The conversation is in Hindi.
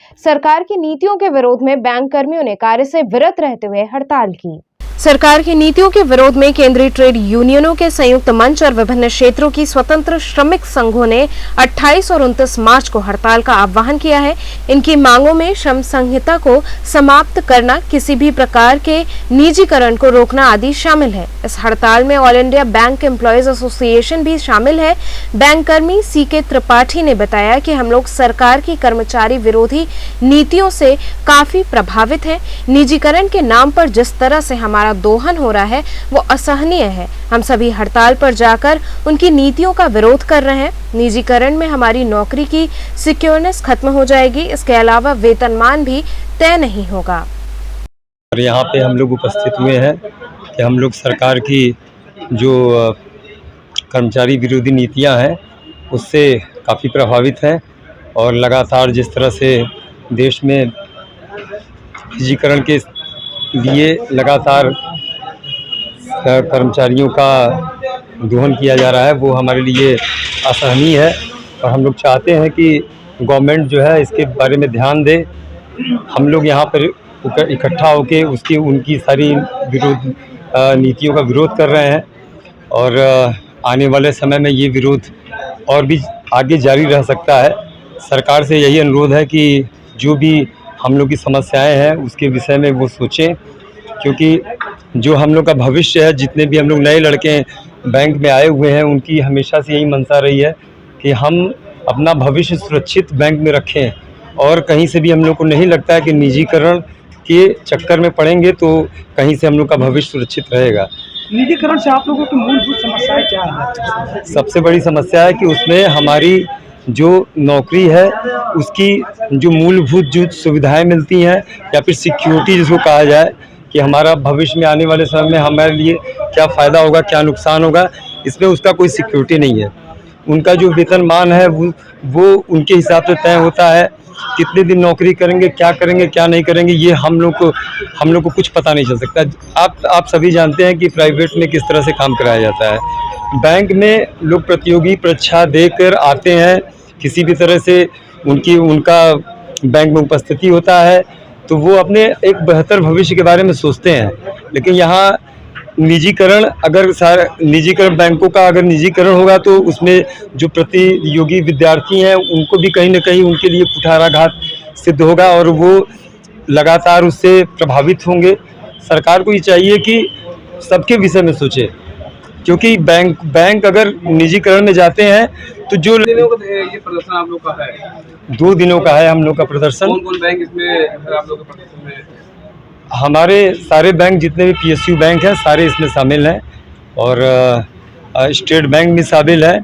सरकार की नीतियों के विरोध में बैंक कर्मियों ने कार्य से विरत रहते हुए हड़ताल की। सरकार की नीतियों के विरोध में केंद्रीय ट्रेड यूनियनों के संयुक्त मंच और विभिन्न क्षेत्रों की स्वतंत्र श्रमिक संघों ने 28 और 29 मार्च को हड़ताल का आह्वान किया है। इनकी मांगों में श्रम संहिता को समाप्त करना, किसी भी प्रकार के निजीकरण को रोकना आदि शामिल है। इस हड़ताल में all India bank employees association भी शामिल है। बैंक कर्मी CK त्रिपाठी ने बताया कि हम लोग सरकार की कर्मचारी विरोधी नीतियों से काफी प्रभावित हैं। निजीकरण के नाम पर जिस तरह से हमारा दोहन हो रहा है वो असहनीय है। हम सभी हड़ताल पर जाकर उनकी नीतियों का विरोध कर रहे हैं। निजीकरण में हमारी नौकरी की सिक्योरनेस खत्म हो जाएगी। इसके अलावा वेतनमान भी तय नहीं होगा। और यहाँ पे हम लोग उपस्थित हुए हैं कि हम लोग सरकार की जो कर्मचारी विरोधी नीतियाँ हैं उससे काफ़ी प्रभावित हैं और लगातार जिस तरह से देश में निजीकरण के लिए लगातार कर्मचारियों का दोहन किया जा रहा है वो हमारे लिए असहनीय है। और हम लोग चाहते हैं कि गवर्नमेंट जो है इसके बारे में ध्यान दे। हम लोग यहाँ पर इकट्ठा होके उनकी सारी विरोध नीतियों का विरोध कर रहे हैं और आने वाले समय में ये विरोध और भी आगे जारी रह सकता है। सरकार से यही अनुरोध है कि जो भी हम लोग की समस्याएं हैं उसके विषय में वो सोचें, क्योंकि जो हम लोग का भविष्य है, जितने भी हम लोग नए लड़के बैंक में आए हुए हैं उनकी हमेशा से यही मंशा रही है कि हम अपना भविष्य सुरक्षित बैंक में रखें। और कहीं से भी हम लोग को नहीं लगता है कि निजीकरण के चक्कर में पड़ेंगे तो कहीं से हम लोग का भविष्य सुरक्षित रहेगा। निजीकरण से आप लोगों की मूलभूत समस्याएं क्या है? सबसे बड़ी समस्या है कि उसमें हमारी जो नौकरी है उसकी जो मूलभूत जो सुविधाएं मिलती हैं या फिर सिक्योरिटी जिसको कहा जाए कि हमारा भविष्य में आने वाले समय में हमारे लिए क्या फ़ायदा होगा, क्या नुकसान होगा, इसमें उसका कोई सिक्योरिटी नहीं है। उनका जो वेतनमान है वो उनके हिसाब से तय होता है। कितने दिन नौकरी करेंगे, क्या नहीं करेंगे, ये हम लोग को कुछ पता नहीं चल सकता। आप सभी जानते हैं कि प्राइवेट में किस तरह से काम कराया जाता है। बैंक में लोग प्रतियोगी परीक्षा देकर आते हैं, किसी भी तरह से उनका बैंक में उपस्थिति होता है तो वो अपने एक बेहतर भविष्य के बारे में सोचते हैं। लेकिन यहाँ निजीकरण निजीकरण बैंकों का अगर निजीकरण होगा तो उसमें जो प्रतियोगी विद्यार्थी हैं उनको भी कहीं ना कहीं उनके लिए कुठाराघात सिद्ध होगा और वो लगातार उससे प्रभावित होंगे। सरकार को ये चाहिए कि सबके विषय में सोचे, क्योंकि बैंक अगर निजीकरण में जाते हैं तो जो ये प्रदर्शन आप लोग का है 2 दिनों का है हम लोग का प्रदर्शन। कौन बैंक इसमें है आप लोग के प्रदर्शन में? हमारे सारे बैंक जितने भी PSU बैंक हैं सारे इसमें शामिल हैं और स्टेट बैंक भी शामिल है।